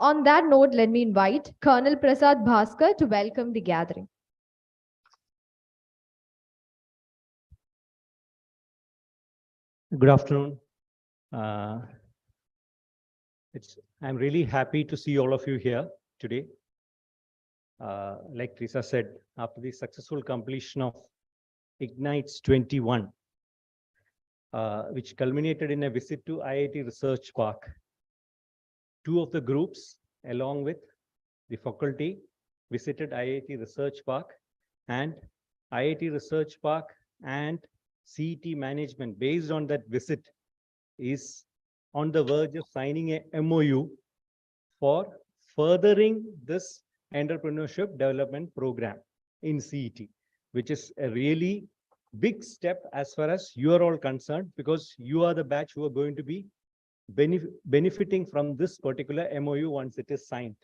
On that note, let me invite Colonel Prasad Bhaskar to welcome the gathering. Good afternoon. I'm really happy to see all of you here today. Like Teresa said, after the successful completion of IgnitES'21, which culminated in a visit to IIT Research Park, two of the groups, along with the faculty, visited IIT Research Park, and IIT Research Park and CET management, based on that visit, is on the verge of signing a MOU for furthering this entrepreneurship development program in CET, which is a really big step as far as you are all concerned, because you are the batch who are going to be benefiting from this particular MOU once it is signed.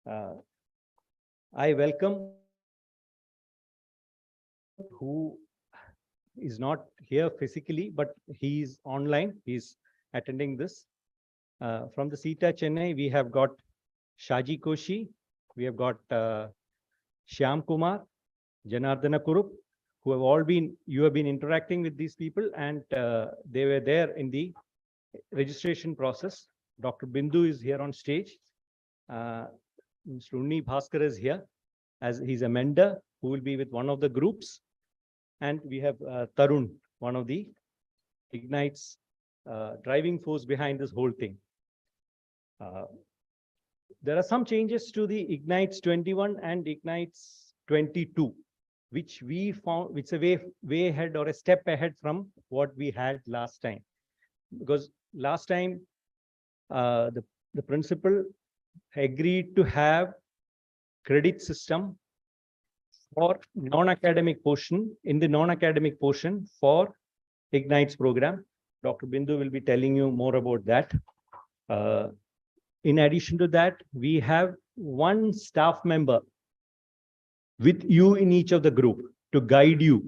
I welcome who is not here physically, but he is online. He's attending this. From the CETAA Chennai, we have got Shaji Koshi, we have got Shyam Kumar, Janardana Kurup, who have all been, you have been interacting with these people, and they were there in the registration process. Dr. Bindu is here on stage. Mr. Unni Bhaskar is here, as he's a mentor who will be with one of the groups. And we have Tarun, one of the IgnitES' driving force behind this whole thing. There are some changes to the IgnitES'21 and IgnitES'22, which we found, which is a way ahead or a step ahead from what we had last time. Because last time, the principal agreed to have credit system for non-academic portion, in the non-academic portion for IgnitES' program. Dr. Bindu will be telling you more about that. In addition to that, we have one staff member with you in each of the group to guide you.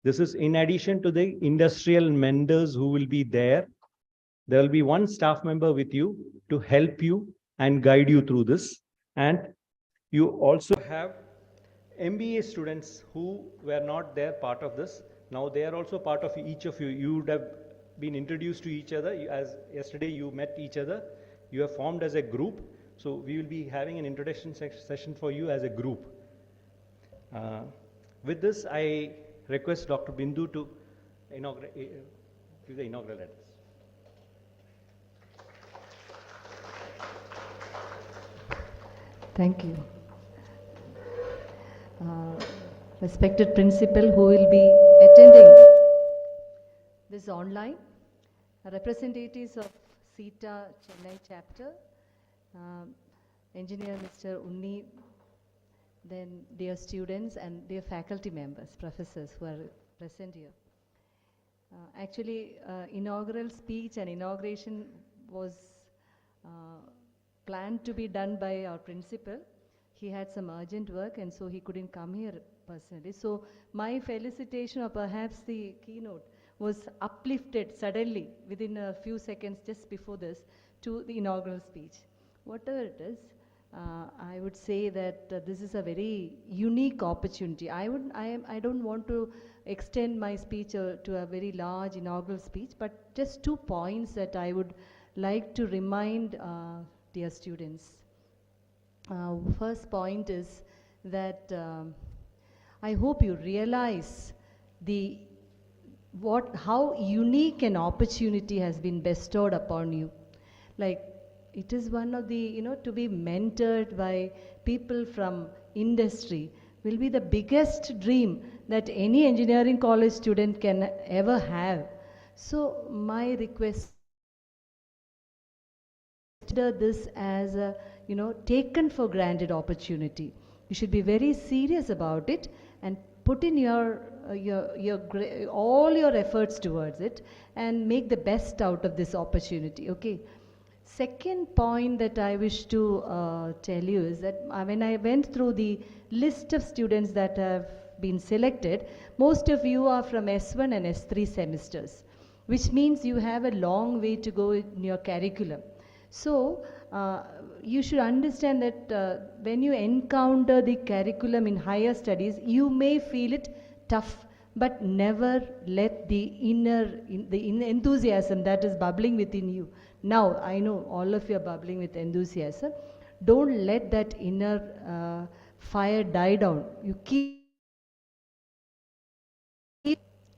This is in addition to the industrial mentors who will be there. There will be one staff member with you to help you and guide you through this. And you also have MBA students who were not there part of this. Now they are also part of each of you. You would have been introduced to each other. As yesterday you met each other. You have formed as a group. So we will be having an introduction session for you as a group. With this, I request Dr. Bindu to give the inaugural address. Thank you. Respected principal who will be attending this online, representatives of CETAA Chennai chapter, engineer Mr. Unni, then dear students and dear faculty members, professors who are present here. Actually, inaugural speech and inauguration was planned to be done by our principal. He had some urgent work and so he couldn't come here personally. So my felicitation, or perhaps the keynote, was uplifted suddenly within a few seconds just before this to the inaugural speech. Whatever it is, I would say that this is a very unique opportunity. I don't want to extend my speech to a very large inaugural speech, but just 2 points that I would like to remind dear students. First point is that I hope you realize how unique an opportunity has been bestowed upon you. Like, it is one of the, to be mentored by people from industry will be the biggest dream that any engineering college student can ever have. So my request, consider this as a taken for granted opportunity. You should be very serious about it and put in all your efforts towards it and make the best out of this opportunity. Okay. Second point that I wish to tell you is that when I went through the list of students that have been selected, most of you are from S1 and S3 semesters. which means you have a long way to go in your curriculum. So, you should understand that when you encounter the curriculum in higher studies, you may feel it tough, but never let the enthusiasm that is bubbling within you. Now, I know all of you are bubbling with enthusiasm. Don't let that inner fire die down. You keep,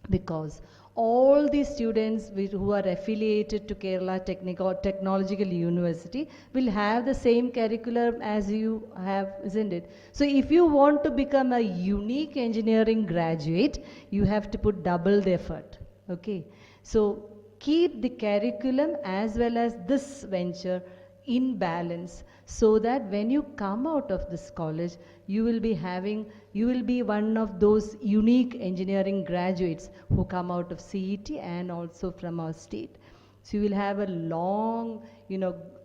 because all the students who are affiliated to Kerala Technological University will have the same curriculum as you have, isn't it? So if you want to become a unique engineering graduate, you have to put double the effort. Okay, so keep the curriculum as well as this venture in balance, so that when you come out of this college, you will be one of those unique engineering graduates who come out of CET and also from our state. So you will have a long,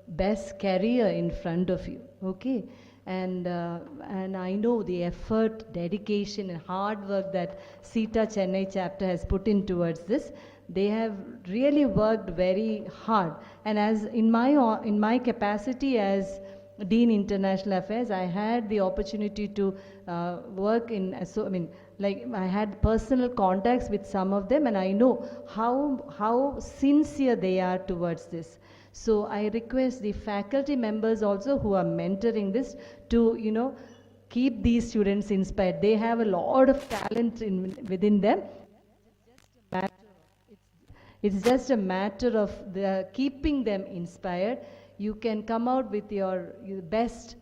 best career in front of you. Okay, and I know the effort, dedication, and hard work that CETAA Chennai chapter has put in towards this. They have really worked very hard, and as in my capacity as Dean International Affairs, I had the opportunity to work in, I had personal contacts with some of them, and I know how sincere they are towards this. So I request the faculty members also who are mentoring this to, keep these students inspired. They have a lot of talent within them. It's just a matter of keeping them inspired. You can come out with your best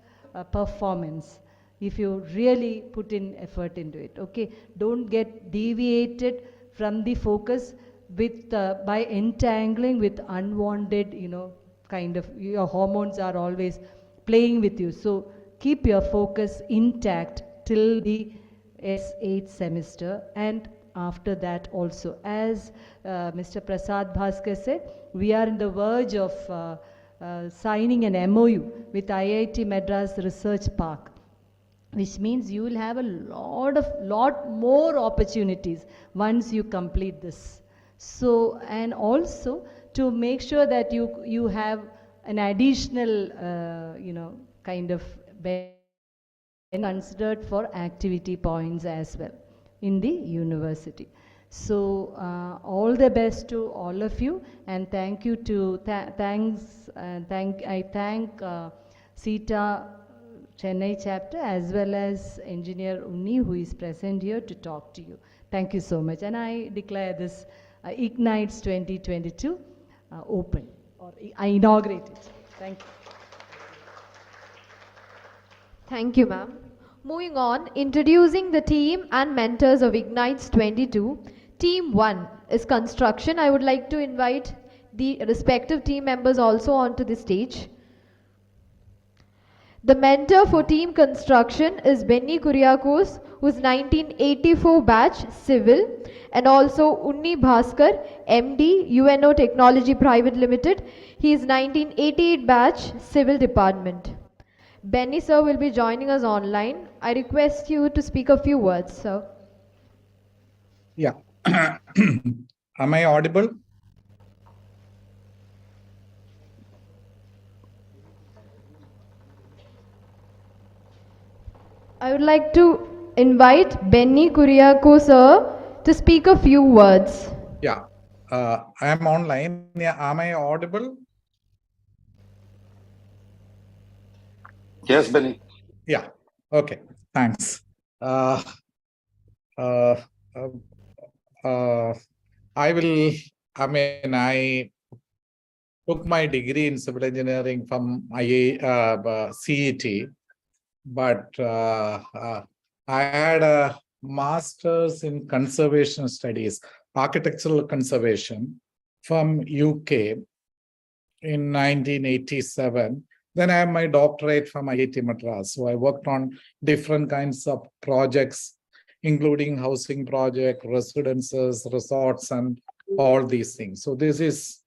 performance if you really put in effort into it. Okay, don't get deviated from the focus with by entangling with unwanted, kind of, your hormones are always playing with you. So keep your focus intact till the S8 semester, and after that also. As Mr. Prasad Bhaskar said, we are in the verge of signing an MOU with IIT Madras Research Park, which means you will have a lot more opportunities once you complete this. So, and also to make sure that you have an additional, kind of considered for activity points as well in the university. So all the best to all of you, and thank you to I thank CETAA Chennai chapter as well as Engineer Unni, who is present here to talk to you. Thank you so much, and I declare this IgnitES 2022 open, or I inaugurate it. Thank you. Thank you, ma'am. Moving on, introducing the team and mentors of IgnitES 22. Team 1 is construction. I would like to invite the respective team members also onto the stage. The mentor for team construction is Benny Kuriakos, who is 1984 batch civil, and also Unni Bhaskar, MD, UNO Technology Private Limited. He is 1988 batch civil department. Benny sir will be joining us online. I request you to speak a few words, sir. Yeah. Am I audible? I would like to invite Benny Kuriakos sir to speak a few words. Yeah. I am online. Yeah. Am I audible? Yes, Benny. Yeah. Okay. Thanks. I took my degree in civil engineering from CET, but I had a master's in conservation studies, architectural conservation from UK in 1987. Then I have my doctorate from IIT Madras. So I worked on different kinds of projects, including housing project, residences, resorts, and all these things. So this is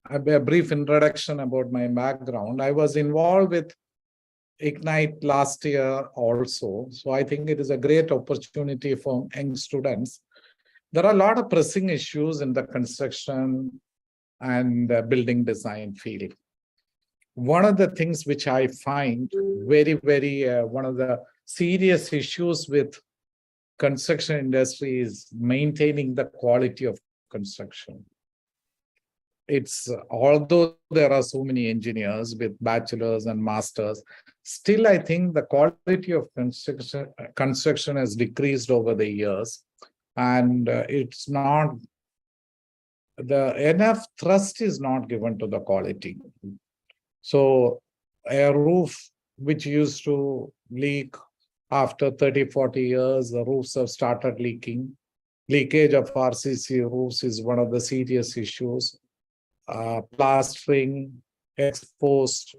a brief introduction about my background. I was involved with IgnitES last year also. So I think it is a great opportunity for young students there are a lot of pressing issues in the construction and building design field. One of the things which I find one of the serious issues with construction industry is maintaining the quality of construction. It's although there are so many engineers with bachelors and masters, still I think the quality of construction has decreased over the years, and it's not enough thrust is not given to the quality. So a roof which used to leak after 30-40 years, the roofs have started leaking. Leakage of RCC roofs is one of the serious issues. Plastering, exposed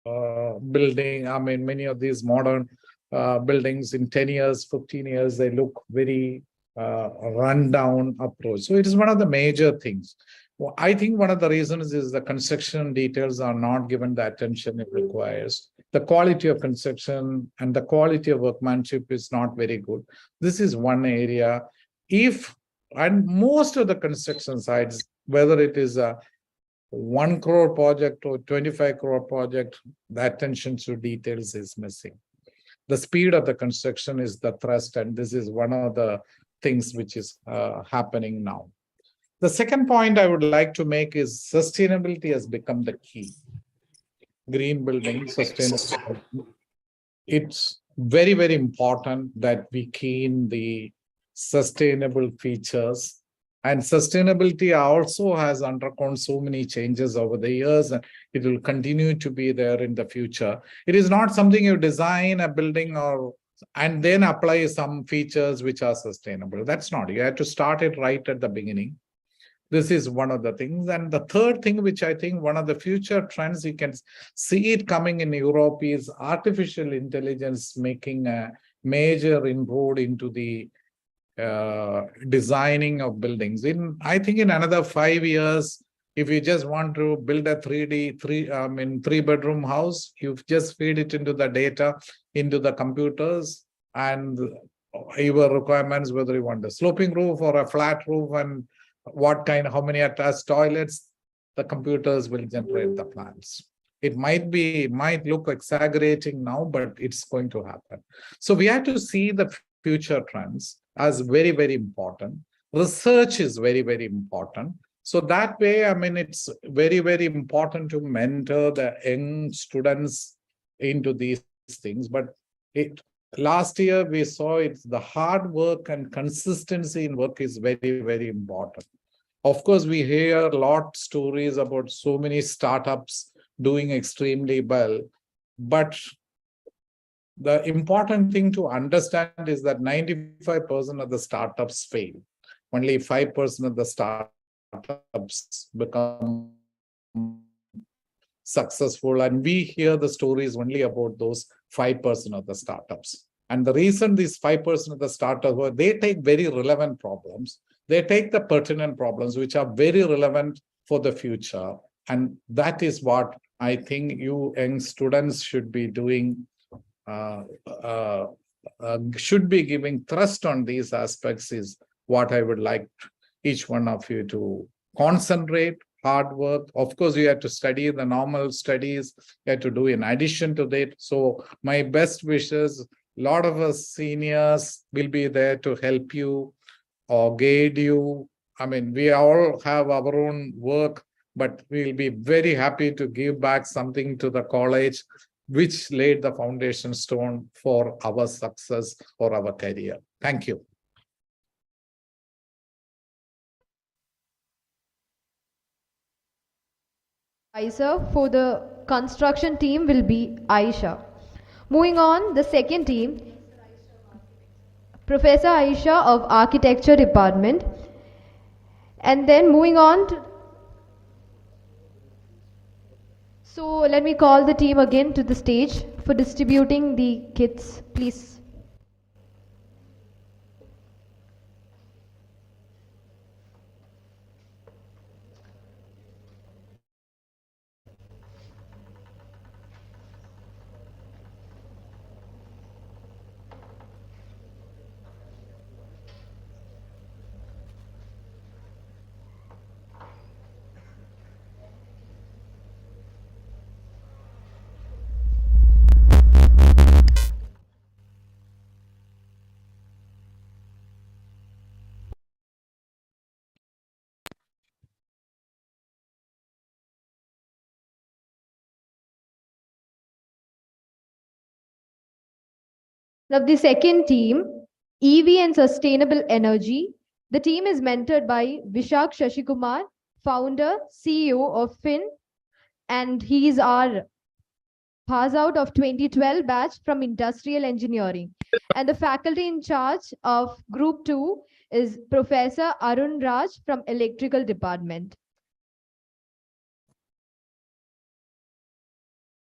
building. I mean, many of these modern buildings in 10 years, 15 years, they look very run-down approach. So it is one of the major things. Well, I think one of the reasons is the construction details are not given the attention it requires. The quality of construction and the quality of workmanship is not very good. This is one area. And most of the construction sites, whether it is a 1 crore project or 25 crore project, the attention to details is missing. The speed of the construction is the thrust, and this is one of the things which is happening now. The second point I would like to make is sustainability has become the key. Green building, sustainability. It's very, very important that we key in the sustainable features. And sustainability also has undergone so many changes over the years, and it will continue to be there in the future. It is not something you design a building and then apply some features which are sustainable. That's not. You have to start it right at the beginning. This is one of the things. And the third thing, which I think one of the future trends, you can see it coming in Europe, is artificial intelligence making a major inroad into the designing of buildings. I think in another 5 years, if you just want to build a 3-bedroom house, you just feed it into the data, into the computers, and your requirements, whether you want a sloping roof or a flat roof, and how many attached toilets, the computers will generate the plans. It might look exaggerating now, but it's going to happen. So we have to see the future trends as very, very important. Research is very, very important. So that way, I mean, it's very, very important to mentor the young students into these things. But last year we saw it's the hard work and consistency in work is very, very important. Of course, we hear a lot stories about so many startups doing extremely well, but the important thing to understand is that 95% of the startups fail. Only 5% of the startups become successful. And we hear the stories only about those 5% of the startups. And the reason these 5% of the startups, they take very relevant problems. They take the pertinent problems, which are very relevant for the future. And that is what I think you young students should be doing. Should be giving thrust on these aspects is what I would like each one of you to concentrate, hard work. Of course, you have to study the normal studies, you have to do in addition to that. So my best wishes, a lot of us seniors will be there to help you or guide you. I mean, we all have our own work, but we'll be very happy to give back something to the college, which laid the foundation stone for our success or our career. Thank you. Advisor for the construction team will be Aisha. Moving on, the second team, Professor Aisha of Architecture Department. And then moving on to, so let me call the team again to the stage for distributing the kits, please. Now, the second team, EV and Sustainable Energy. The team is mentored by Vishak Shashikumar, founder, CEO of Fin, and he is our pass out of 2012 batch from Industrial Engineering. And the faculty in charge of Group 2 is Professor Arun Raj from Electrical Department.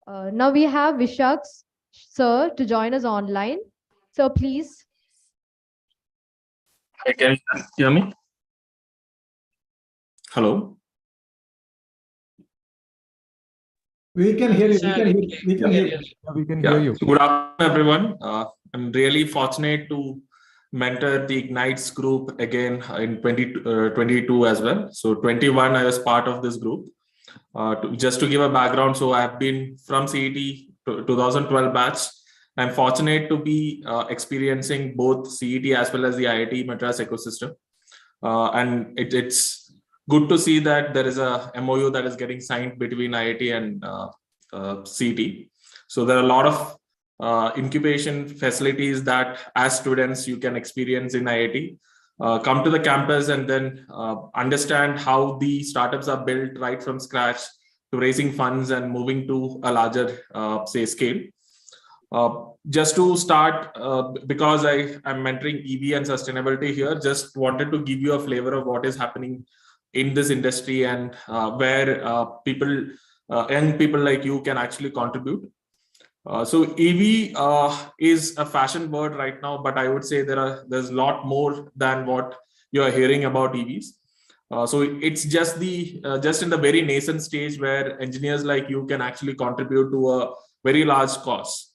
Now we have Vishak sir to join us online. So please. Hi, can you hear me? Hello? We can hear you. We can hear you. We can hear you. Good afternoon, everyone. I'm really fortunate to mentor the IgnitES group again in 2022 as well. So 21, I was part of this group. Just to give a background, so I've been from CET 2012 batch. I'm fortunate to be experiencing both CET as well as the IIT Madras ecosystem. And it's good to see that there is a MOU that is getting signed between IIT and CET. So there are a lot of incubation facilities that as students you can experience in IIT. Come to the campus and then understand how the startups are built right from scratch to raising funds and moving to a larger, say, scale. Just to start, because I'm mentoring EV and sustainability here, just wanted to give you a flavor of what is happening in this industry and where young people like you can actually contribute. So EV is a fashion word right now, but I would say there's a lot more than what you are hearing about EVs. So it's just in the very nascent stage where engineers like you can actually contribute to a very large cause.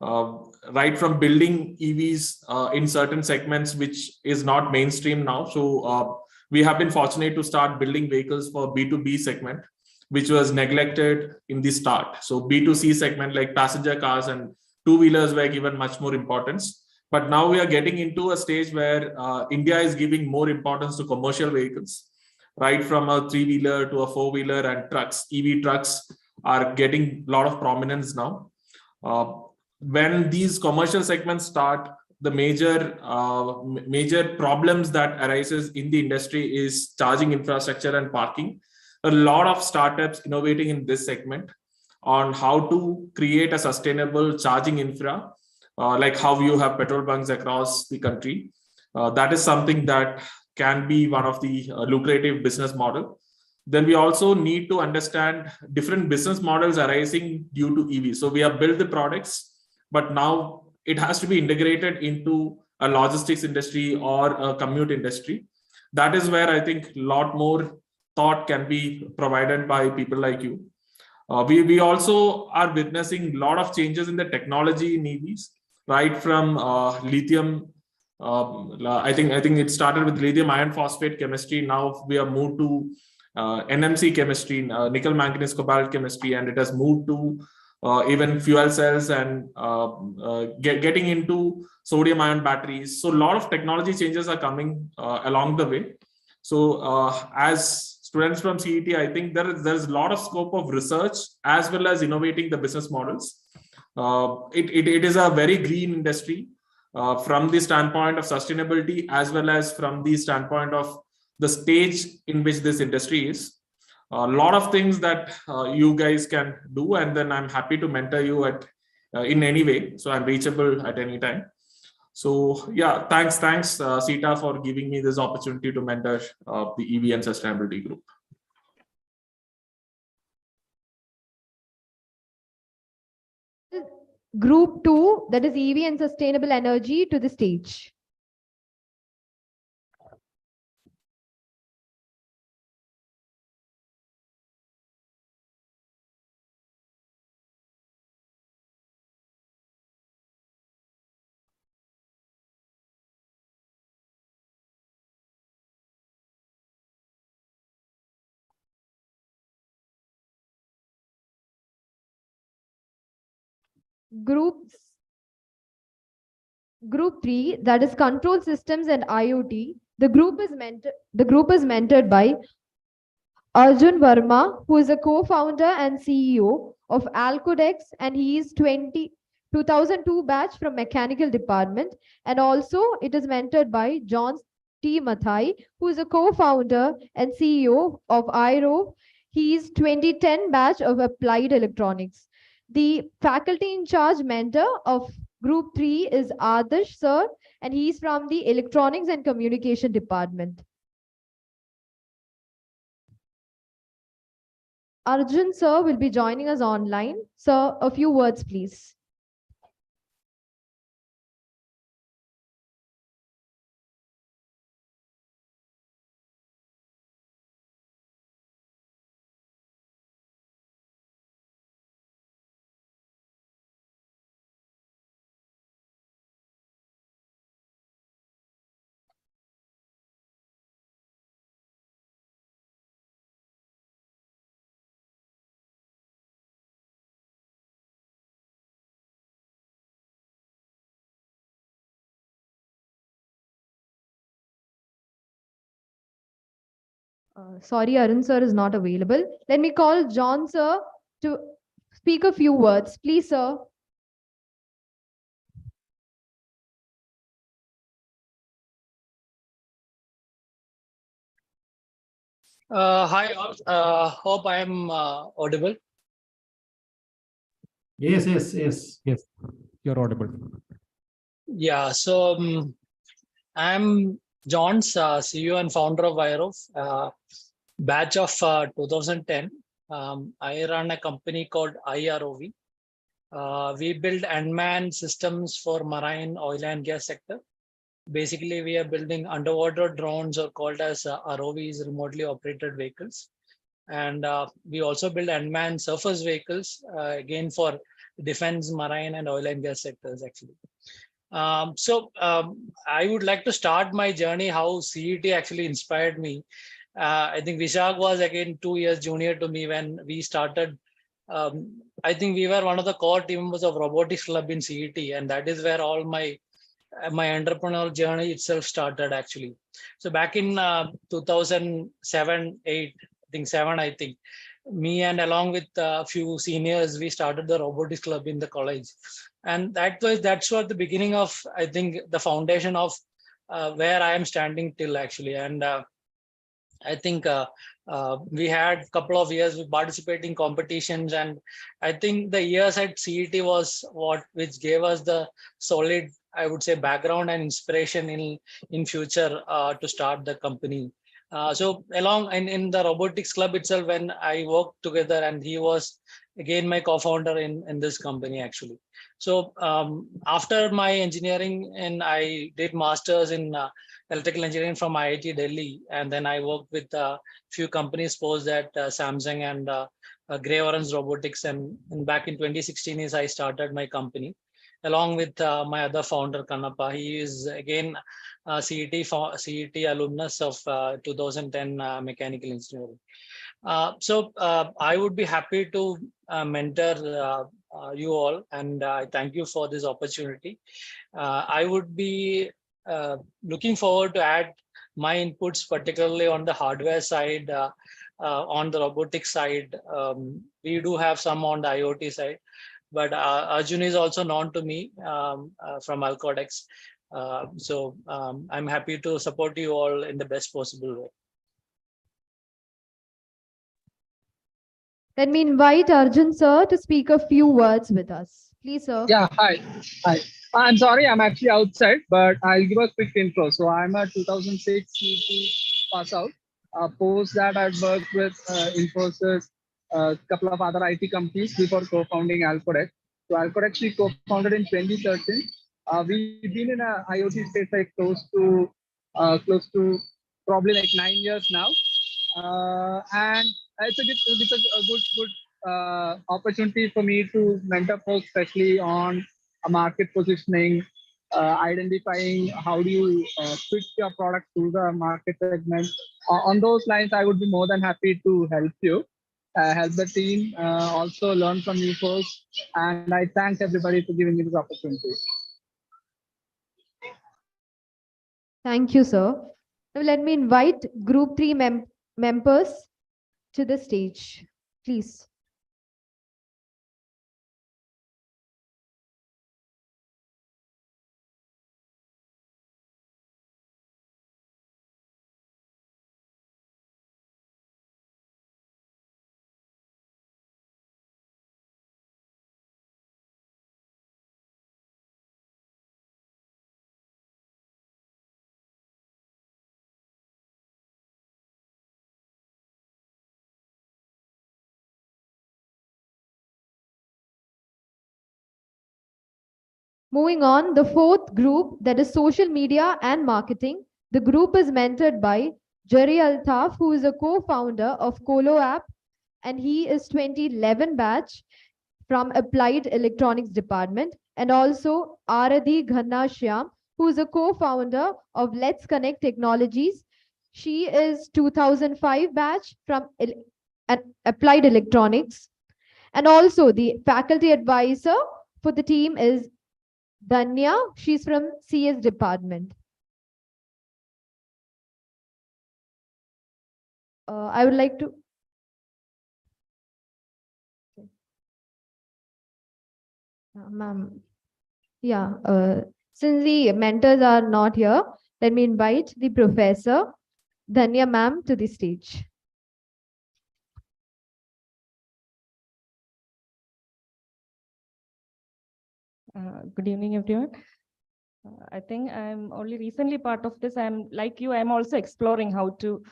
Right from building EVs in certain segments, which is not mainstream now. So we have been fortunate to start building vehicles for B2B segment, which was neglected in the start. So B2C segment like passenger cars and two-wheelers were given much more importance. But now we are getting into a stage where India is giving more importance to commercial vehicles, right from a three-wheeler to a four-wheeler, and trucks. EV trucks are getting a lot of prominence now. When these commercial segments start, the major problems that arises in the industry is charging infrastructure and parking. A lot of startups innovating in this segment on how to create a sustainable charging infra, like how you have petrol bunks across the country. That is something that can be one of the lucrative business model. Then we also need to understand different business models arising due to EV. So we have built the products, but now it has to be integrated into a logistics industry or a commute industry. That is where I think a lot more thought can be provided by people like you. We also are witnessing a lot of changes in the technology in EVs, right from lithium. I think it started with lithium iron phosphate chemistry. Now we have moved to NMC chemistry, nickel manganese cobalt chemistry, and it has moved to even fuel cells and getting into sodium ion batteries. So a lot of technology changes are coming along the way. So as students from CET, I think there's a lot of scope of research as well as innovating the business models. It is a very green industry from the standpoint of sustainability as well as from the standpoint of the stage in which this industry is. A lot of things that you guys can do, and then I'm happy to mentor you in any way. So I'm reachable at any time. So yeah, thanks CETAA for giving me this opportunity to mentor the EV and sustainability group. Group 2, that is EV and Sustainable Energy, to the stage. Group 3, that is Control Systems and IoT. The group is mentored by Arjun Verma, who is a co-founder and CEO of Alcodex, and he is 2002 batch from Mechanical Department, and also it is mentored by John T. Mathai, who is a co-founder and CEO of IRO. He is 2010 batch of Applied Electronics. The faculty in charge mentor of Group 3 is Adarsh sir, and he is from the Electronics and Communication Department. Arjun sir will be joining us online. Sir, a few words, please. Sorry, Arun sir is not available. Let me call John sir to speak a few words. Please, sir. Hi, all. Hope I am audible. Yes, you're audible. Yeah, so I'm John's CEO and founder of IRO, batch of 2010. I run a company called IROV. We build unmanned systems for marine, oil and gas sector. Basically, we are building underwater drones, or called as ROVs, remotely operated vehicles. And we also build unmanned surface vehicles, again for defense, marine, and oil and gas sectors, actually. I would like to start my journey, how CET actually inspired me. I think Vishak was again 2 years junior to me when we started. I think we were one of the core team members of robotics club in CET, and that is where all my entrepreneurial journey itself started, actually. So back in 2007, 8, I think, me and along with a few seniors, we started the robotics club in the college. And that's what the beginning of, I think, the foundation of where I am standing till, actually. And I think we had a couple of years with participating competitions, and I think the years at CET was which gave us the solid, I would say, background and inspiration in future to start the company. So along in the robotics club itself, when I worked together, and he was again my co-founder in this company, actually. So after my engineering, and I did masters in electrical engineering from IIT Delhi, and then I worked with a few companies post that, Samsung and Grey Orange Robotics, and back in 2016 is I started my company along with my other founder Kannappa. He is again CET alumnus of 2010 mechanical engineering. I would be happy to mentor you all, and I thank you for this opportunity. I would be looking forward to add my inputs, particularly on the hardware side, on the robotics side. We do have some on the IoT side, but Arjun is also known to me from Alcodex. I'm happy to support you all in the best possible way. Let me invite Arjun sir to speak a few words with us. Please, sir. Yeah, hi. I'm sorry, I'm actually outside, but I'll give a quick intro. So I'm a 2006 CET pass out. Post that, I've worked with Infosys, a couple of other IT companies before co-founding Alcodex. So Alcodex we co-founded in 2013. We've been in a IoT space like close to probably like 9 years now. And it's a good opportunity for me to mentor folks, especially on a market positioning, identifying how do you fit your product to the market segment. On those lines, I would be more than happy to help you, help the team, also learn from you folks. And I thank everybody for giving me this opportunity. Thank you, sir. Now let me invite Group 3 members to the stage, please. Moving on, the fourth group, that is social media and marketing. The group is mentored by Jerry Altaf, who is a co-founder of Colo app, and he is 2011 batch from Applied Electronics Department, and also Aradhi Ghanashyam, who is a co-founder of Let's Connect Technologies. She is 2005 batch from Applied Electronics. And also the faculty advisor for the team is Danya. She's from CS department. I would like to. Ma'am. Yeah, since the mentors are not here, let me invite the professor, Danya ma'am, to the stage. Good evening, everyone. I think I'm only recently part of this. I'm like you, I'm also exploring how to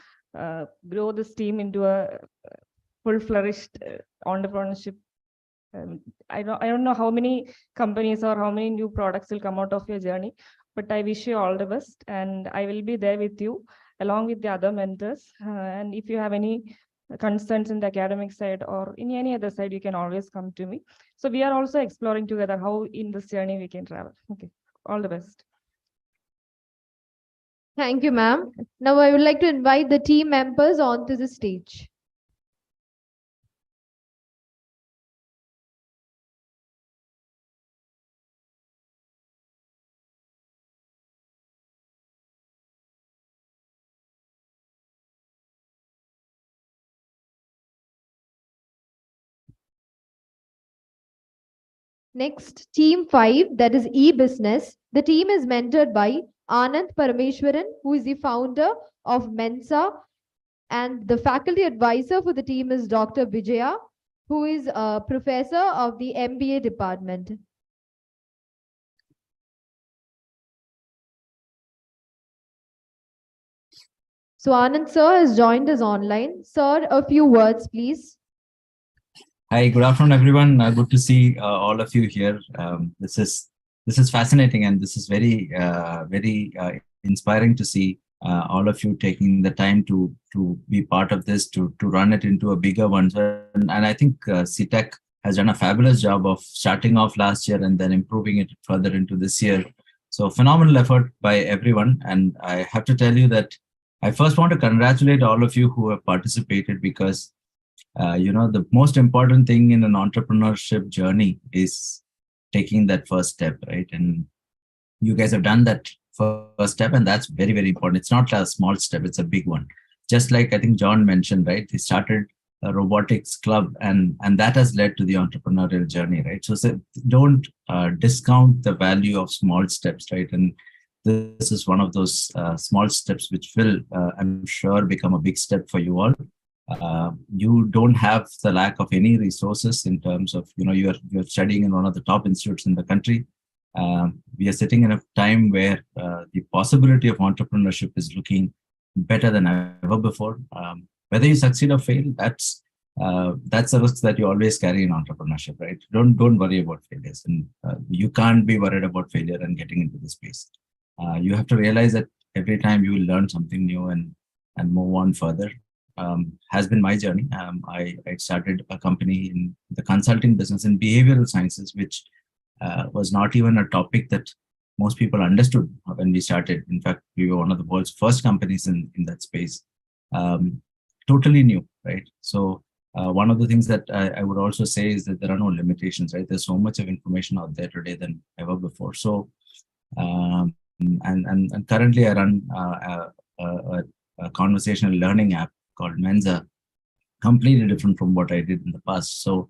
grow this team into a full flourished entrepreneurship. I don't know how many companies or how many new products will come out of your journey, but I wish you all the best, and I will be there with you along with the other mentors. And if you have any concerns in the academic side or in any other side, you can always come to me. So we are also exploring together how in this journey we can travel. Okay, all the best. Thank you, ma'am. Now I would like to invite the team members onto the stage. Next, team 5, that is e-business. The team is mentored by Anand Parameshwaran, who is the founder of Mensa, and the faculty advisor for the team is Dr. Vijaya, who is a professor of the MBA department. So Anand sir has joined us online. Sir, a few words, please. Hi, good afternoon, everyone. Good to see all of you here. This is fascinating, and this is very inspiring to see all of you taking the time to be part of this, to run it into a bigger one. And I think CETAC has done a fabulous job of starting off last year and then improving it further into this year. So phenomenal effort by everyone. And I have to tell you that I first want to congratulate all of you who have participated, because the most important thing in an entrepreneurship journey is taking that first step, right? And you guys have done that first step, and that's very, very important. It's not a small step, it's a big one. Just like I think John mentioned, right? He started a robotics club, and that has led to the entrepreneurial journey, right? So don't discount the value of small steps, right? And this is one of those small steps which will, I'm sure, become a big step for you all. You don't have the lack of any resources in terms of, you're studying in one of the top institutes in the country. We are sitting in a time where the possibility of entrepreneurship is looking better than ever before. Whether you succeed or fail, that's a risk that you always carry in entrepreneurship, right? Don't worry about failures, and you can't be worried about failure and getting into this space. You have to realize that every time you will learn something new and move on further. Has been my journey. I started a company in the consulting business in behavioral sciences, which was not even a topic that most people understood when we started. In fact, we were one of the world's first companies in that space. Totally new, right? So one of the things that I would also say is that there are no limitations, right? There's so much of information out there today than ever before. So, and currently I run a conversational learning app called Mensa, completely different from what I did in the past. So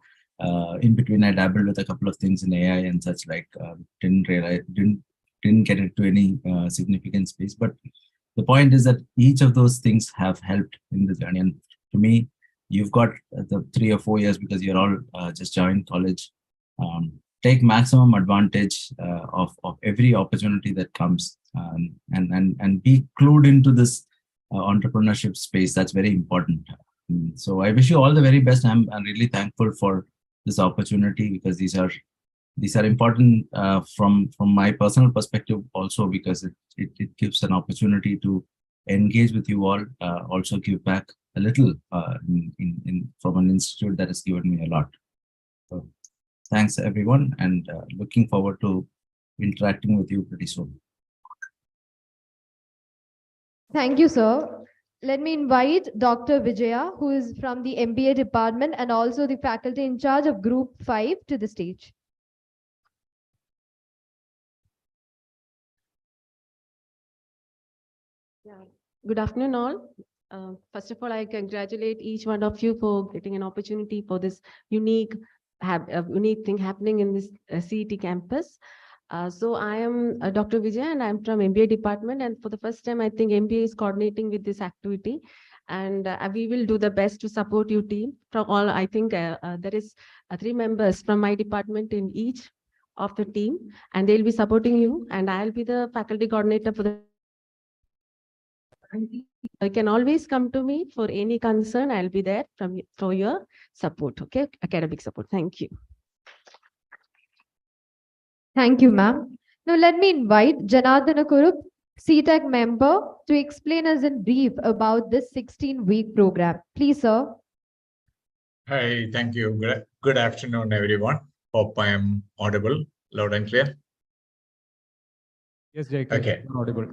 in between, I dabbled with a couple of things in AI and such, like didn't get into any significant space. But the point is that each of those things have helped in the journey. And to me, you've got the 3 or 4 years because you're all just joined college. Take maximum advantage of every opportunity that comes, and be clued into this entrepreneurship space. That's very important. So I wish you all the very best. I'm really thankful for this opportunity, because these are these are important from my personal perspective also, because it gives an opportunity to engage with you all, also give back a little from an institute that has given me a lot. So thanks everyone, and looking forward to interacting with you pretty soon. Thank you, sir. Let me invite Dr. Vijaya, who is from the MBA department and also the faculty in charge of Group 5, to the stage. Yeah. Good afternoon, all. First of all, I congratulate each one of you for getting an opportunity for this unique thing happening in this CET campus. So I am Dr. Vijay, and I'm from MBA department. And for the first time, I think MBA is coordinating with this activity. And we will do the best to support you team. From all, I think there is 3 members from my department in each of the team, and they'll be supporting you. And I'll be the faculty coordinator for the. You can always come to me for any concern. I'll be there for your support. Okay, academic support. Thank you. Thank you, ma'am. Now let me invite Janardana Kurup, CETAC member, to explain us in brief about this 16-week program. Please, sir. Hi, thank you. Good afternoon, everyone. Hope I am audible, loud and clear. Yes, JK, okay. Audible.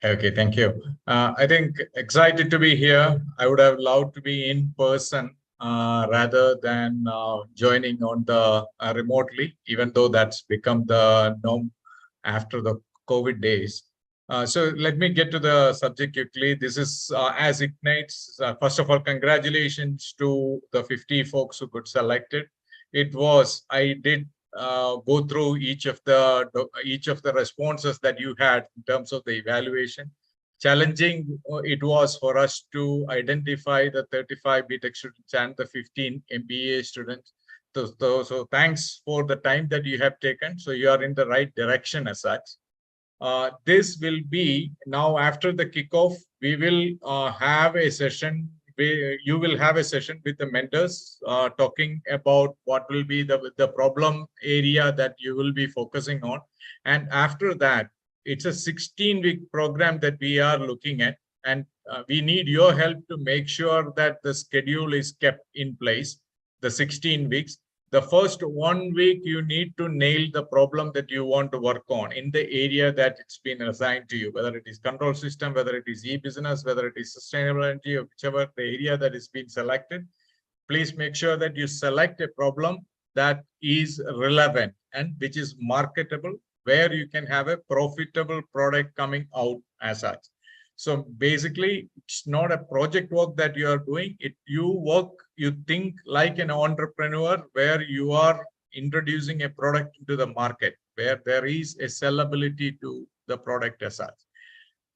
Okay, thank you. I think excited to be here. I would have loved to be in person rather than joining on the remotely, even though that's become the norm after the COVID days. So let me get to the subject quickly. This is as IgnitES'. First of all, congratulations to the 50 folks who got selected. I did go through each of the responses that you had in terms of the evaluation. Challenging it was for us to identify the 35 BTech students and the 15 MBA students. So thanks for the time that you have taken. So you are in the right direction as such. This will be now after the kickoff. We will have a session. You will have a session with the mentors talking about what will be the problem area that you will be focusing on. And after that, it's a 16-week program that we are looking at. And we need your help to make sure that the schedule is kept in place, the 16 weeks. The first 1 week, you need to nail the problem that you want to work on in the area that it's been assigned to you, whether it is control system, whether it is e-business, whether it is sustainable energy, or whichever the area that is being selected. Please make sure that you select a problem that is relevant and which is marketable, where you can have a profitable product coming out as such. So basically, it's not a project work that you are doing. You think like an entrepreneur, where you are introducing a product into the market, where there is a sellability to the product as such.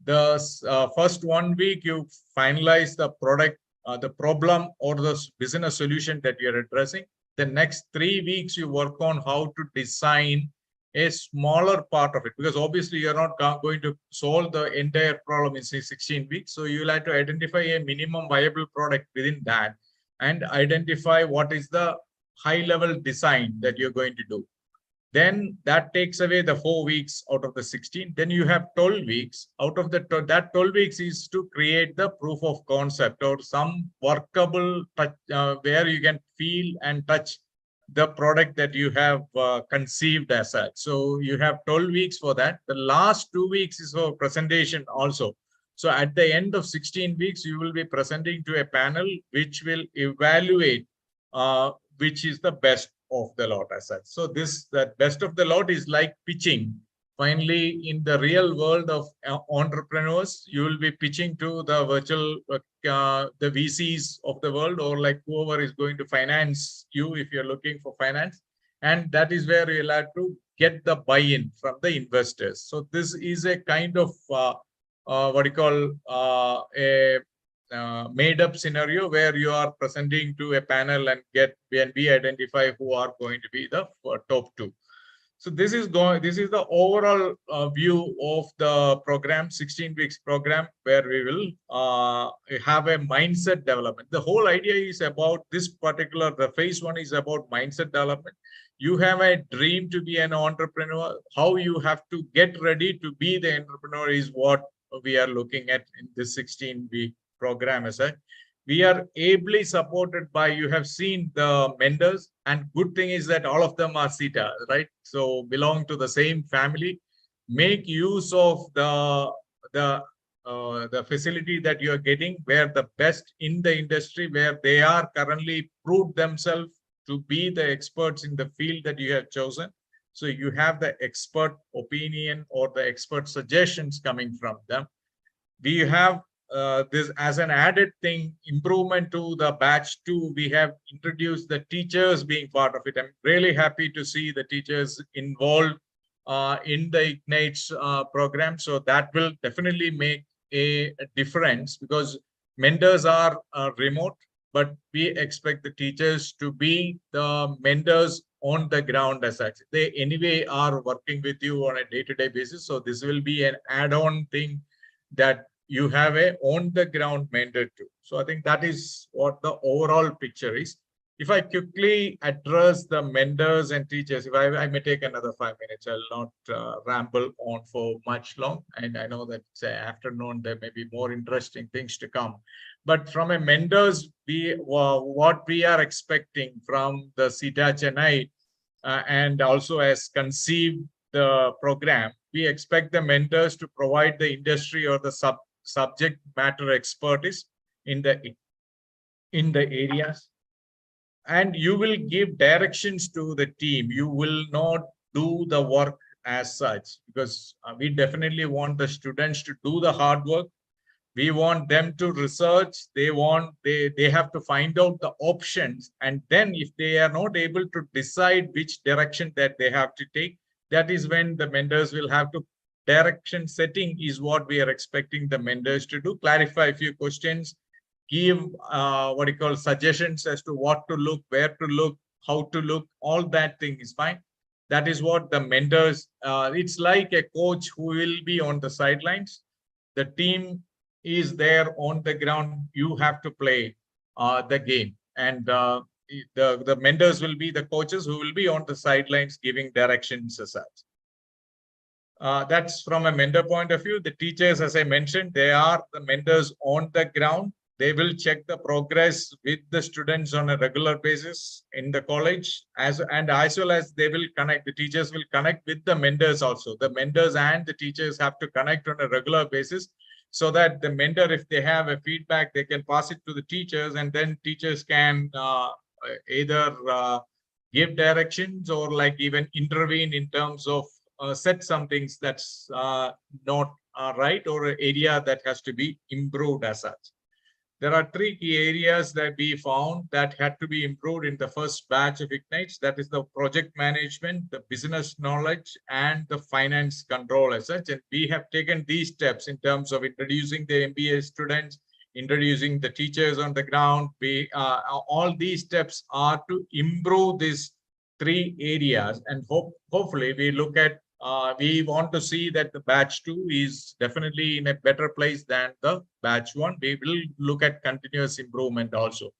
The first 1 week, you finalize the product, the problem or the business solution that you're addressing. The next 3 weeks, you work on how to design a smaller part of it, because obviously you're not going to solve the entire problem in 16 weeks. So you'll have to identify a minimum viable product within that and identify what is the high level design that you're going to do. Then that takes away the 4 weeks out of the 16. Then you have 12 weeks. Out of that 12 weeks is to create the proof of concept or some workable touch, where you can feel and touch the product that you have conceived as such. So you have 12 weeks for that. The last 2 weeks is for presentation also. So at the end of 16 weeks, you will be presenting to a panel which will evaluate which is the best of the lot as such. So that best of the lot is like pitching. Finally, in the real world of entrepreneurs, you will be pitching to the virtual, the VCs of the world, or like whoever is going to finance you if you're looking for finance. And that is where you'll have to get the buy-in from the investors. So this is a kind of what you call a made-up scenario where you are presenting to a panel and we identify who are going to be the top 2. So this is the overall view of the program, 16 weeks program, where we will have a mindset development. The whole idea is about this particular, the phase 1 is about mindset development. you have a dream to be an entrepreneur, how you have to get ready to be the entrepreneur is what we are looking at in this 16-week program. As we are ably supported by, you have seen the mentors, and good thing is that all of them are CETAA, right? So belong to the same family. Make use of the facility that you are getting, where the best in the industry, where they are currently proved themselves to be the experts in the field that you have chosen. So you have the expert opinion or the expert suggestions coming from them. We have this as an added thing, improvement to the batch 2. We have introduced the teachers being part of it. I'm really happy to see the teachers involved in the IgnitES program. So that will definitely make a difference, because mentors are remote, but we expect the teachers to be the mentors on the ground as such. They anyway are working with you on a day-to-day basis. So this will be an add-on thing that you have a on the ground mentor too. So I think that is what the overall picture is. If I quickly address the mentors and teachers, if I may take another 5 minutes, I'll not ramble on for much long. And I know that it's afternoon, there may be more interesting things to come. But from a mentors, what we are expecting from the CETAA Chennai and also as conceived the program, we expect the mentors to provide the industry or the subject matter expertise in the areas, and you will give directions to the team. You will not do the work as such, because we definitely want the students to do the hard work. We want them to research. They have to find out the options, and then if they are not able to decide which direction that they have to take, that is when the mentors will have to direction setting is what we are expecting the mentors to do. Clarify a few questions, give suggestions as to what to look, where to look, how to look. All that thing is fine. That is what the mentors, it's like a coach who will be on the sidelines. The team is there on the ground. You have to play the game, and the mentors will be the coaches who will be on the sidelines giving directions as such. That's from a mentor point of view. The teachers, as I mentioned, they are the mentors on the ground. They will check the progress with the students on a regular basis in the college, as well as they will connect. The teachers will connect with the mentors also. The mentors and the teachers have to connect on a regular basis, so that the mentor, if they have a feedback, they can pass it to the teachers, and then teachers can either give directions or like even intervene in terms of set some things that's not right, or an area that has to be improved as such. There are 3 key areas that we found that had to be improved in the first batch of IgnitES. That is the project management, the business knowledge, and the finance control as such. And we have taken these steps in terms of introducing the MBA students, introducing the teachers on the ground. All these steps are to improve these 3 areas, and hopefully we look at we want to see that the batch 2 is definitely in a better place than the batch 1. We will look at continuous improvement also.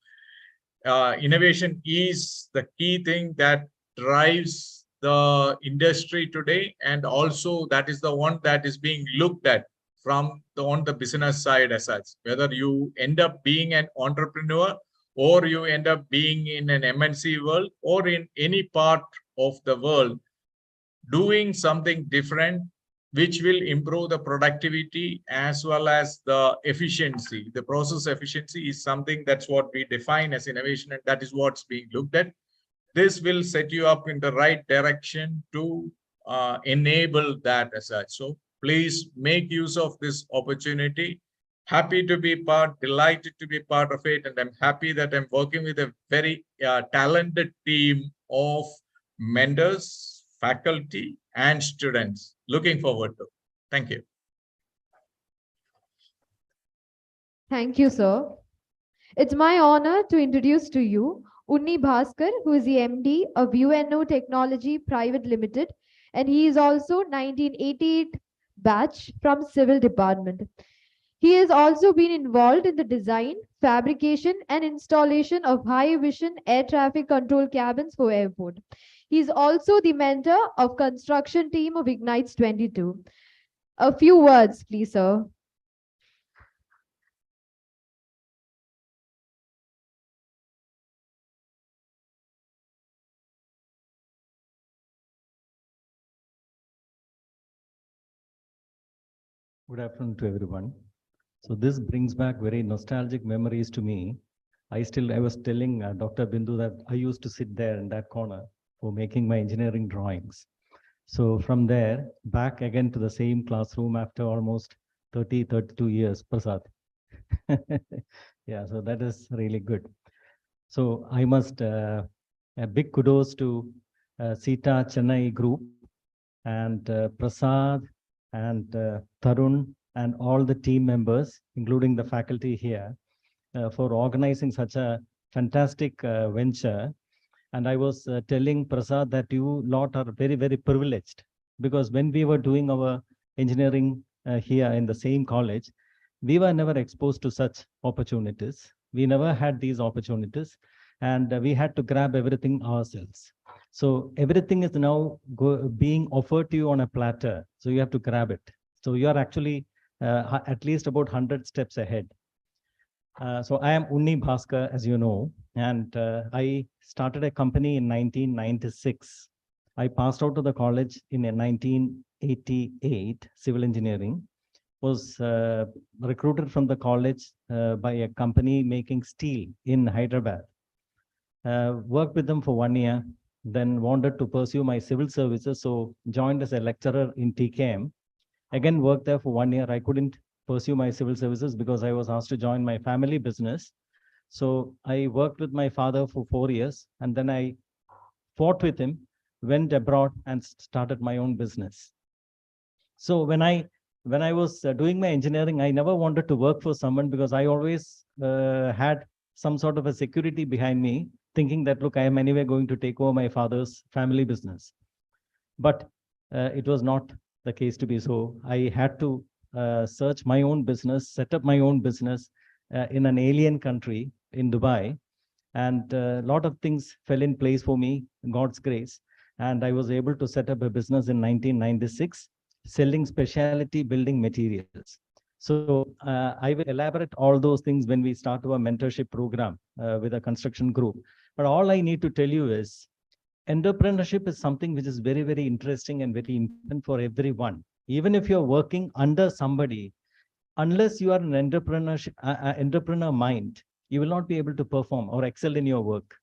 Innovation is the key thing that drives the industry today, and also that is the one that is being looked at from on the business side as such. Whether you end up being an entrepreneur, or you end up being in an MNC world, or in any part of the world, doing something different, which will improve the productivity as well as the efficiency. The process efficiency is something that's what we define as innovation, and that is what's being looked at. This will set you up in the right direction to enable that as such. So please make use of this opportunity. Happy to be part, delighted to be part of it, and I'm happy that I'm working with a very talented team of mentors, faculty, and students. Looking forward to. Thank you. Thank you, sir. It's my honor to introduce to you Unni Bhaskar, who is the MD of UNO Technology Private Limited, and he is also 1988 batch from Civil Department. He has also been involved in the design, fabrication, and installation of high vision air traffic control cabins for airport. He's also the mentor of construction team of IgnitES'22. A few words, please, sir. Good afternoon to everyone. So this brings back very nostalgic memories to me. I was telling Dr. Bindu that I used to sit there in that corner for making my engineering drawings. So from there, back again to the same classroom after almost 32 years, Prasad. Yeah, so that is really good. So I must, a big kudos to CETAA Chennai group and Prasad and Tarun and all the team members, including the faculty here, for organizing such a fantastic venture. And I was telling Prasad that you lot are very, very privileged, because when we were doing our engineering here in the same college, we were never exposed to such opportunities. We never had these opportunities, and we had to grab everything ourselves. So everything is now being offered to you on a platter. So you have to grab it. So you are actually at least about 100 steps ahead. So I am Unni Bhaskar, as you know, and I started a company in 1996. I passed out of the college in 1988, civil engineering, was recruited from the college by a company making steel in Hyderabad. Worked with them for 1 year, then wanted to pursue my civil services, so joined as a lecturer in TKM. Again, worked there for 1 year. I couldn't pursue my civil services because I was asked to join my family business. So I worked with my father for 4 years, and then I fought with him, went abroad and started my own business. So when I was doing my engineering, I never wanted to work for someone, because I always had some sort of a security behind me, thinking that, look, I am anyway going to take over my father's family business. But it was not the case to be so. I had to search my own business, set up my own business in an alien country, in Dubai. And a lot of things fell in place for me, God's grace. And I was able to set up a business in 1996, selling specialty building materials. So I will elaborate all those things when we start our mentorship program with a construction group. But all I need to tell you is, entrepreneurship is something which is very, very interesting and very important for everyone. Even if you're working under somebody, unless you are an entrepreneur mind, you will not be able to perform or excel in your work.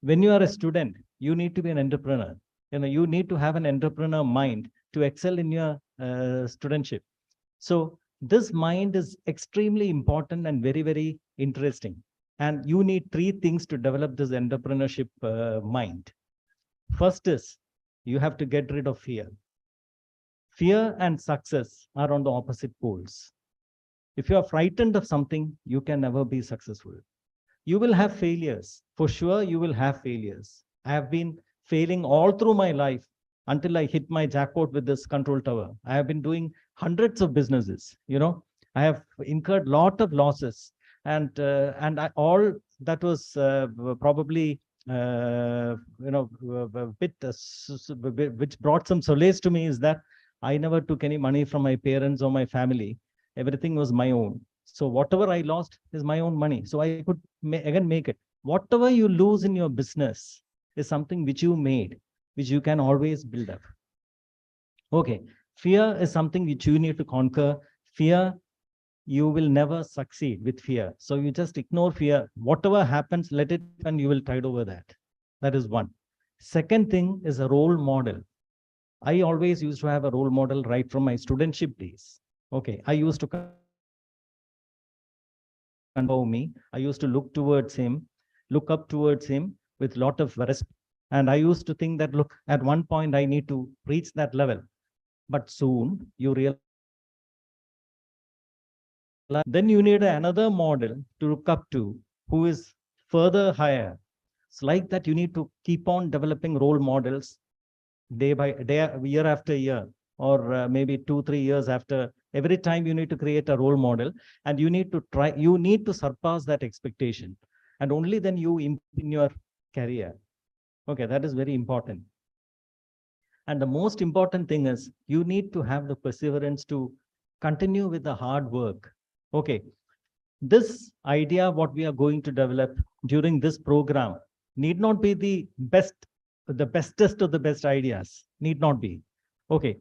When you are a student, you need to be an entrepreneur. You need to have an entrepreneur mind to excel in your studentship. So this mind is extremely important and very, very interesting. And you need 3 things to develop this entrepreneurship mind. First is, you have to get rid of fear. Fear and success are on the opposite poles. If you are frightened of something, you can never be successful. You will have failures. For sure, you will have failures. I have been failing all through my life until I hit my jackpot with this control tower. I have been doing hundreds of businesses. I have incurred a lot of losses. And all that was probably which brought some solace to me is that I never took any money from my parents or my family. Everything was my own. So whatever I lost is my own money. So I could again make it. Whatever you lose in your business is something which you made, which you can always build up. Okay. Fear is something which you need to conquer. Fear, you will never succeed with fear. So you just ignore fear. Whatever happens, let it, and you will tide over that. That is one. Second thing is a role model. I always used to have a role model right from my studentship days. Okay. I used to control me. I used to look towards him, look up towards him with a lot of respect. And I used to think that, look, at one point I need to reach that level. But soon you realize, then you need another model to look up to who is further higher. It's like that you need to keep on developing role models day by day, year after year, or maybe 2-3 years after. Every time you need to create a role model, and you need to surpass that expectation. And only then you improve in your career. Okay, that is very important. And the most important thing is you need to have the perseverance to continue with the hard work. Okay. This idea, what we are going to develop during this program, need not be the bestest of the best ideas, need not be. Okay.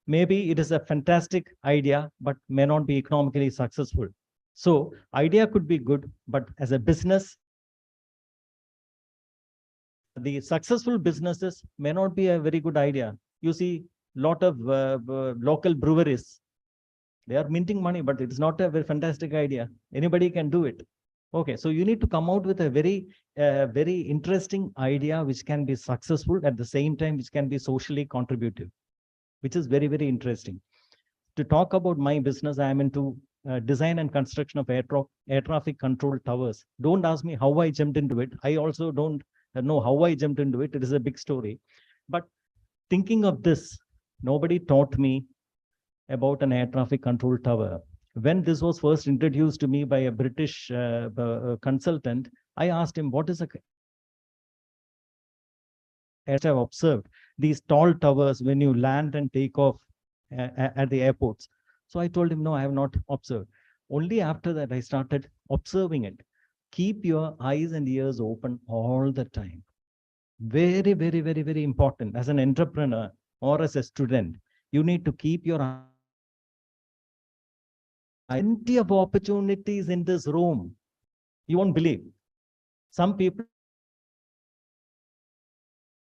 Maybe it is a fantastic idea, but may not be economically successful. So idea could be good, but as a business, the successful businesses may not be a very good idea. You see, lot of local breweries, they are minting money, but it's not a very fantastic idea. Anybody can do it. Okay, so you need to come out with a very interesting idea which can be successful at the same time, which can be socially contributive, which is very, very interesting. To talk about my business, I am into design and construction of air traffic control towers. Don't ask me how I jumped into it. I also don't know how I jumped into it. It is a big story. But thinking of this, nobody taught me about an air traffic control tower. When this was first introduced to me by a British consultant, I asked him, what is a... As I've observed, these tall towers when you land and take off at the airports. So I told him, no, I have not observed. Only after that, I started observing it. Keep your eyes and ears open all the time. Very, very, very, very important. As an entrepreneur or as a student, you need to keep your plenty of opportunities in this room. You won't believe. Some people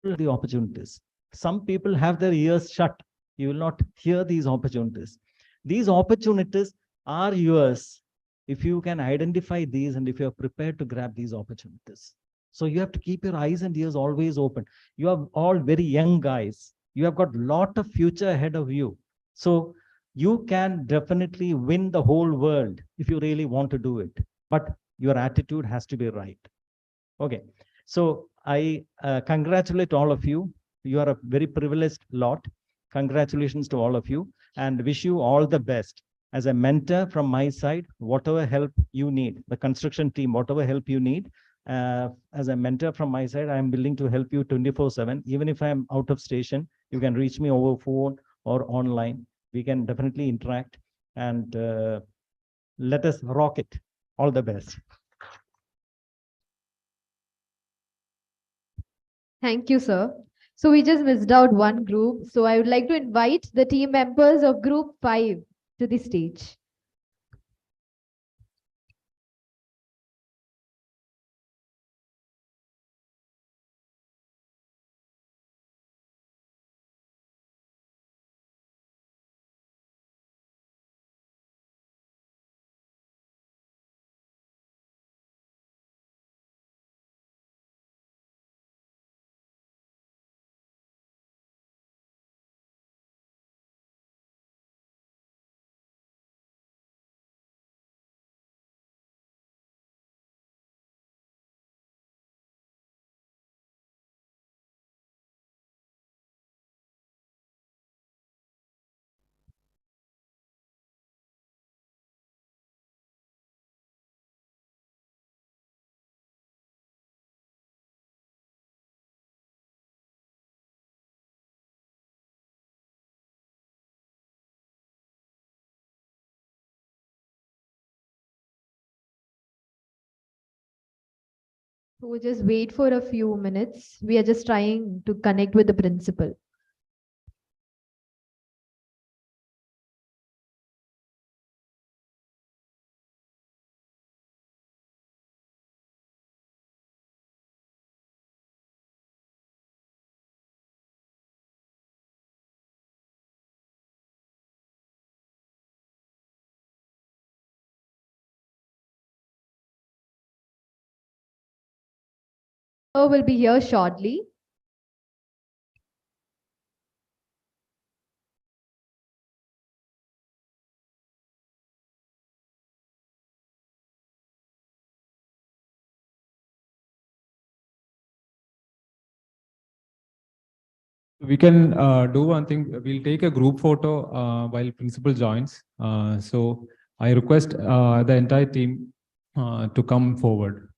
the opportunities. Some people have their ears shut. You will not hear these opportunities. These opportunities are yours if you can identify these and if you are prepared to grab these opportunities. So you have to keep your eyes and ears always open. You are all very young guys. You have got a lot of future ahead of you. So you can definitely win the whole world if you really want to do it. But your attitude has to be right. Okay. So I congratulate all of you. You are a very privileged lot. Congratulations to all of you and wish you all the best. As a mentor from my side, whatever help you need, the construction team, whatever help you need, as a mentor from my side, I am willing to help you 24/7. Even if I am out of station, you can reach me over phone or online. We can definitely interact and let us rock it. All the best. Thank you, sir. So we just missed out one group. So I would like to invite the team members of group 5 to the stage. We'll just wait for a few minutes. We are just trying to connect with the principal. Will be here shortly. We can do one thing. We'll take a group photo while principal joins. So I request the entire team to come forward.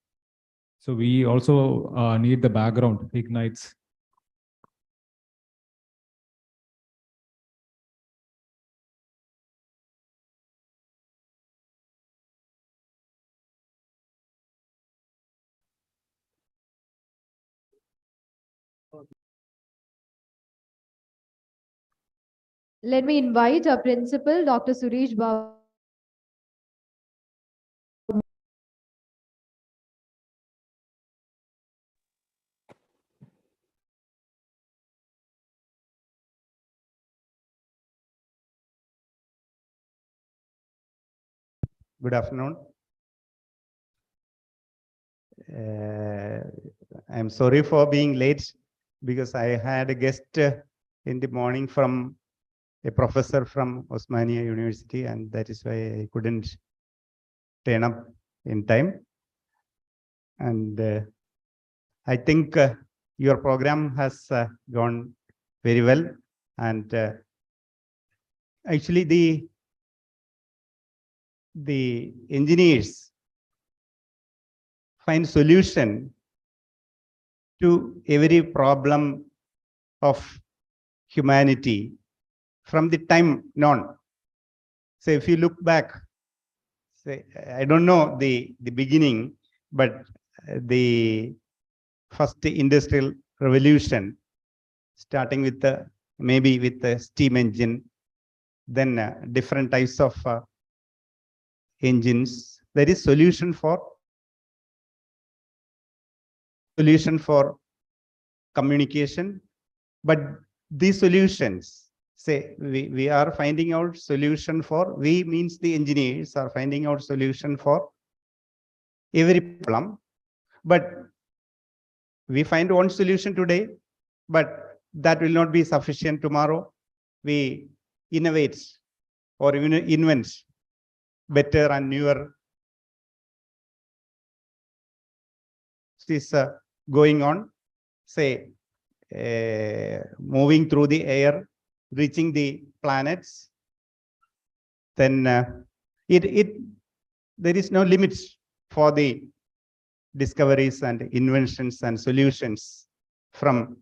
So we also need the background, IgnitES'. Let me invite our principal, Dr. Suresh Babu. Good afternoon. I'm sorry for being late because I had a guest in the morning from a professor from Osmania University, and that is why I couldn't turn up in time. And I think your program has gone very well. And actually, the engineers find solution to every problem of humanity from the time known. So if you look back, say, I don't know the beginning, but the first industrial revolution, starting with maybe with the steam engine, then different types of engines. There is solution for communication, but these solutions, say we are finding out solution for, we means the engineers are finding out solution for every problem, but we find one solution today, but that will not be sufficient tomorrow. We innovate or even invent better and newer. Is going on, say moving through the air, reaching the planets, then there is no limits for the discoveries and inventions and solutions from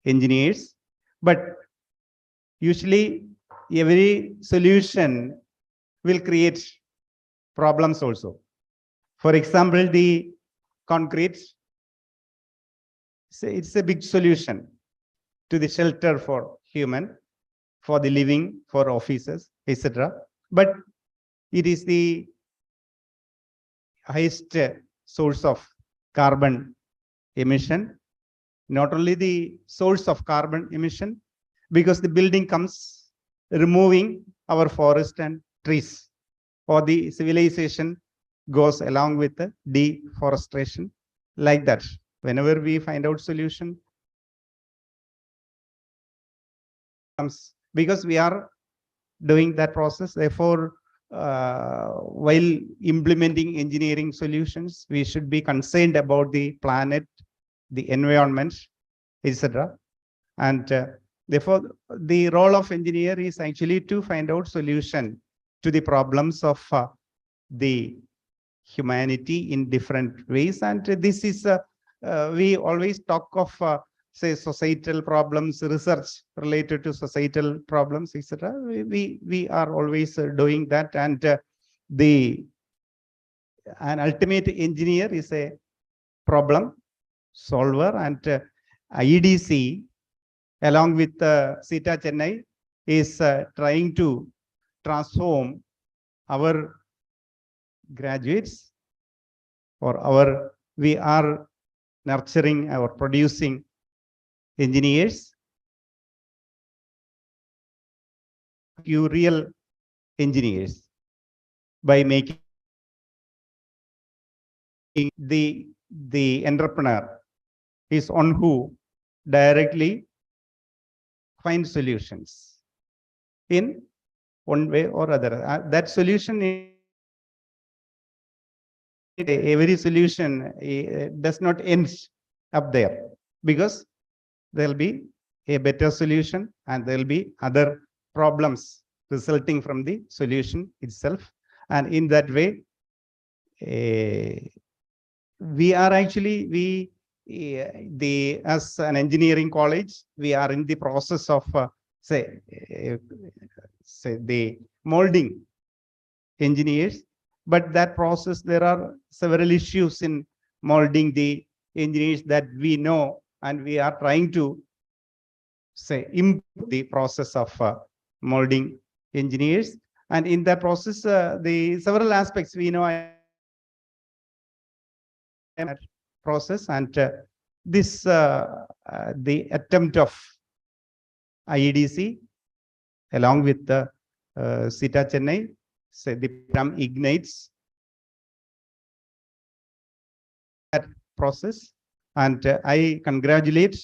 engineers. But usually every solution will create problems also. For example, the concrete, it's a big solution to the shelter for human, for the living, for offices, etc. But it is the highest source of carbon emission. Not only the source of carbon emission, because the building comes removing our forest and trees, or the civilization goes along with the deforestation, like that. Whenever we find out solution, because we are doing that process. Therefore, while implementing engineering solutions, we should be concerned about the planet, the environment, etc. And therefore, the role of engineer is actually to find out solution to the problems of the humanity in different ways. And this is we always talk of say societal problems, research related to societal problems, etc. We are always doing that. And an ultimate engineer is a problem solver. And IEDC, along with CETAA Chennai, is trying to transform our graduates, or we are nurturing or producing engineers, you real engineers, by making the entrepreneur is one who directly finds solutions in one way or other. That solution is every solution does not end up there, because there will be a better solution and there will be other problems resulting from the solution itself. And in that way, we are actually, as an engineering college, we are in the process of say the molding engineers. But that process, there are several issues in molding the engineers that we know, and we are trying to say improve the process of molding engineers. And in that process, the several aspects we know process, and this the attempt of IEDC along with the CETAA Chennai, say the program IgnitES that process, and I congratulate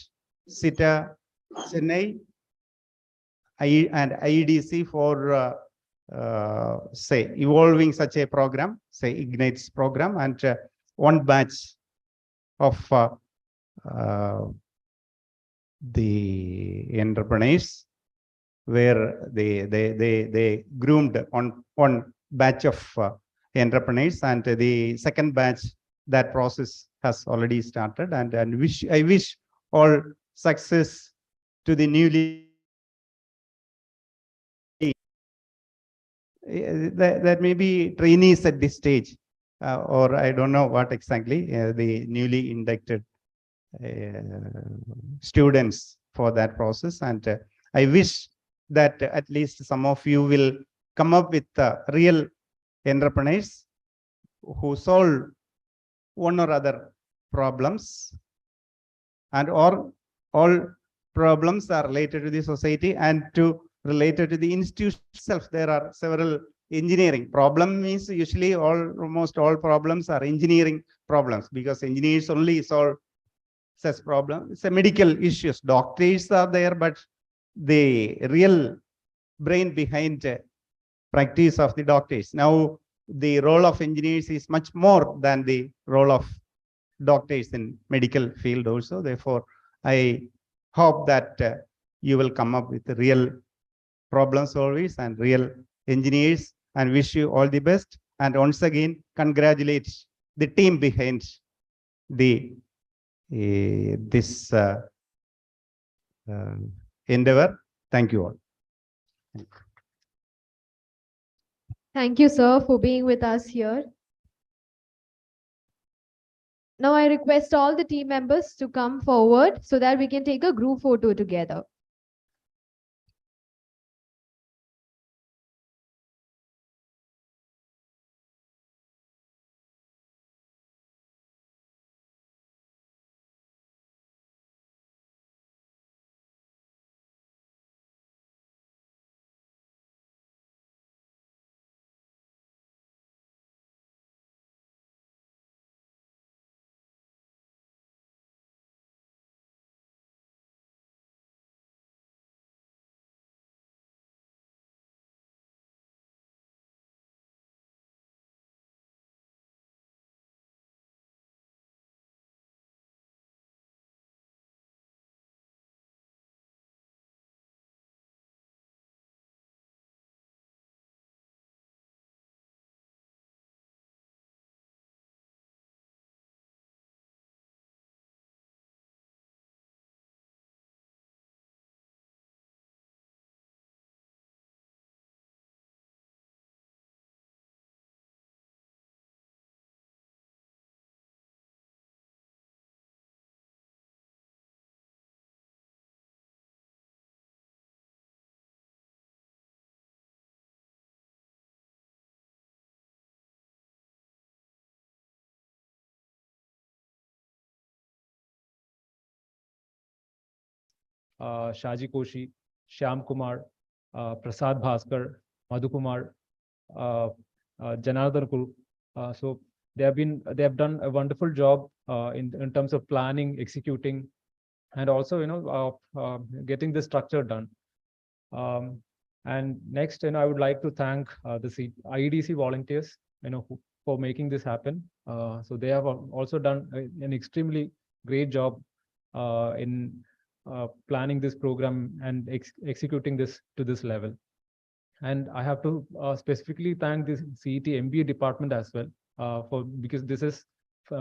CETAA Chennai and IEDC for say evolving such a program, say IgnitES program, and one batch of the entrepreneurs where they groomed on one batch of entrepreneurs, and the second batch, that process has already started, and I wish all success to the newly that may be trainees at this stage, or I don't know what exactly, the newly inducted students for that process. And I wish that at least some of you will come up with real entrepreneurs who solve one or other problems, and all problems are related to the society and related to the institution itself. There are several engineering problem means usually almost all problems are engineering problems, because engineers only solve such problems. It's a medical issues. Doctors are there, but the real brain behind practice of the doctors. Now, the role of engineers is much more than the role of doctors in medical field also. Therefore, I hope that you will come up with real problem solvers and real engineers, and wish you all the best. And once again, congratulate the team behind the this endeavor. Thank you all. Thank you, sir, for being with us here. Now I request all the team members to come forward so that we can take a group photo together. Shaji Koshi, Shyam Kumar, Prasad Bhaskar, Madhu Kumar, Janardhan Kul. So they have done a wonderful job in terms of planning, executing, and also getting the structure done. And next, I would like to thank the IEDC volunteers, for making this happen. So they have also done an extremely great job in planning this program and executing this to this level. And I have to specifically thank the CET MBA department as well, because this is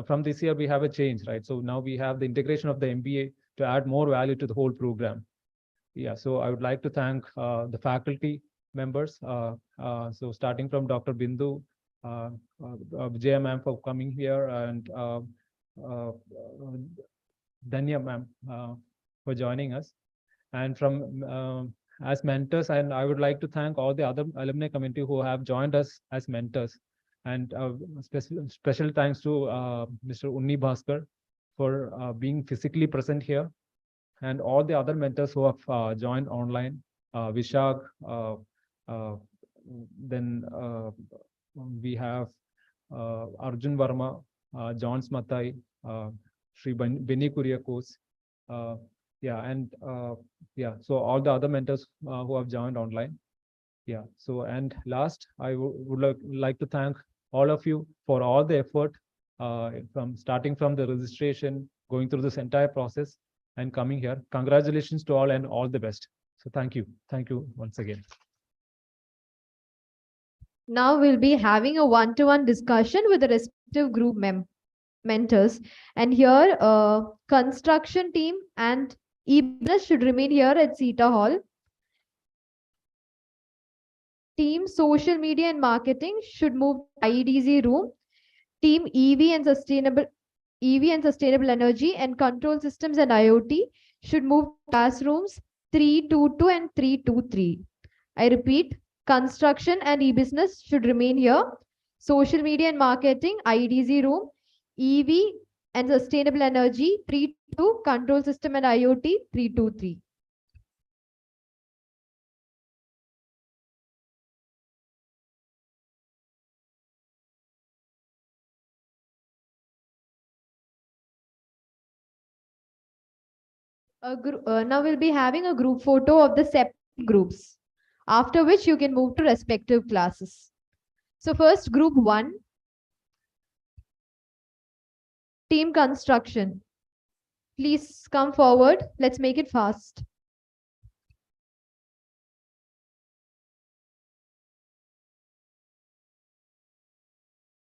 from this year we have a change, right? So now we have the integration of the MBA to add more value to the whole program. Yeah, so I would like to thank the faculty members. So starting from Dr. Bindu, Vijaya ma'am for coming here, and Danya ma'am for joining us, and from as mentors, and I would like to thank all the other alumni community who have joined us as mentors. And special thanks to Mr. Unni Bhaskar for being physically present here, and all the other mentors who have joined online, Vishak, then we have Arjun Verma, John Smatai, Sri Benny Kuriakos, and so all the other mentors who have joined online. So, and last, I would like to thank all of you for all the effort from starting from the registration, going through this entire process and coming here. Congratulations to all and all the best. So thank you. Thank you once again. Now we'll be having a one-to-one discussion with the respective group mentors. And here, construction team and e-business should remain here at CETAA Hall. Team social media and marketing should move to IEDZ room. Team EV and sustainable energy and control systems and IoT should move to classrooms 322 and 323. I repeat, construction and e-business should remain here. Social media and marketing, IEDZ room. EV and sustainable energy, 322, control system and IoT, 323. Now we'll be having a group photo of the separate groups, after which you can move to respective classes. So first, group 1, team construction. Please come forward. Let's make it fast.